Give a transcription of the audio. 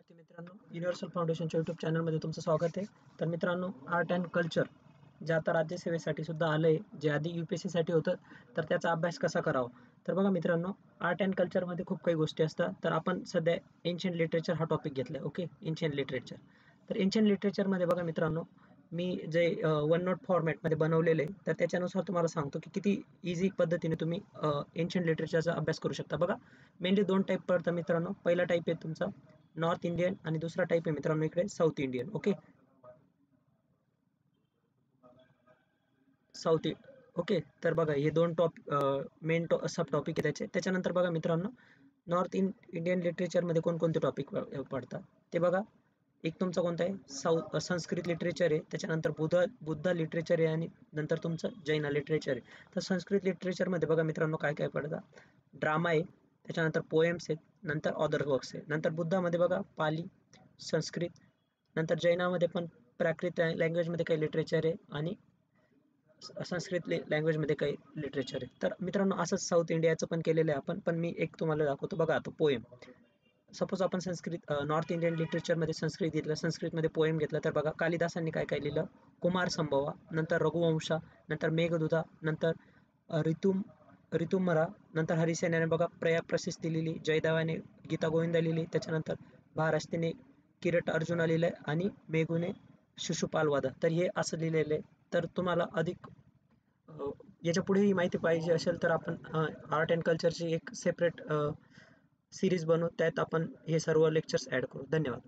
विद्यार्थी मित्रांनो, युनिव्हर्सल फाउंडेशनच्या यूट्यूब चॅनलमध्ये तुमचं स्वागत आहे. तर मित्रांनो, आर्ट अँड कल्चर जे आता राज्यसेवेसाठी सुद्धा आलंय, जे आधी UPSC साठी होतं, तर त्याचा अभ्यास कसा करावा. तर बघा मित्रांनो, आर्ट अँड कल्चरमध्ये खूप काही गोष्टी असतात. तर आपण सध्या एन्शियंट लिटरेचर हा टॉपिक घेतलाय. Okay, ancient literature. तर एन्शियंट लिटरेचरमध्ये बघा मित्रांनो, मी जे वन नोट फॉर्मॅटमध्ये बनवलेले आहे, तर त्याच्यानुसार तुम्हाला सांगतो की किती इझी पद्धतीने तुम्ही एन्शियंट लिटरेचरचा अभ्यास करू शकता. बघा, मेनली दोन टाईप पडतात मित्रांनो. पहिला टाईप आहे तुमचा नॉर्थ इंडियन आणि दुसरा टाईप आहे मित्रांनो इकडे south Indian. Okay, south okay. तर बघा हे दोन मेन सब टॉपिक आहे त्याच्यानंतर बघा मित्रांनो, इंडियन लिटरेचरमध्ये कोणकोणते टॉपिक पडतात ते बघा. एक तुमचा कोणता आहे, संस्कृत लिटरेचर आहे, त्याच्यानंतर बुद्ध लिटरेचर आहे आणि नंतर तुमचं जैन लिटरेचर आहे. तर संस्कृत लिटरेचरमध्ये बघा मित्रांनो काय काय पडतात. ड्रामा आहे, त्याच्यानंतर पोएम्स आहेत, नंतर ऑदर वर्क्स आहे. नंतर बुद्धामध्ये बघा पाली, संस्कृत, नंतर जैनामध्ये पण प्राकृत लँग्वेजमध्ये काही लिटरेचर आहे आणि संस्कृत लँग्वेजमध्ये काही लिटरेचर आहे. तर मित्रांनो असंच साऊथ इंडियाचं पण केलेलं आहे आपण. पण मी एक तुम्हाला दाखवतो. बघा आता पोएम. सपोज आपण नॉर्थ इंडियन लिटरेचरमध्ये संस्कृत घेतलं, संस्कृतमध्ये पोएम घेतलं, तर बघा कालिदासांनी काय काय लिहिलं. कुमार संभवा, नंतर रघुवंशा, नंतर मेघदूता, नंतर ऋतुम ऋतुमरा, नंतर हरिसेनाने बघा प्रयाग प्रशस्ती लिहिली, जयदेवाने गीता गोविंदा लिहिली, त्याच्यानंतर महाराष्ट्रीने किरट अर्जुना लिहिलंय आणि मेघूने शिशुपाल वध. तर हे असं लिहिलेलं आहे. तर तुम्हाला अधिक याच्या पुढेही माहिती पाहिजे असेल तर आपण आर्ट अँड कल्चरची एक सेपरेट सिरीज बनवू, त्यात आपण हे सर्व लेक्चर्स ॲड करू. धन्यवाद.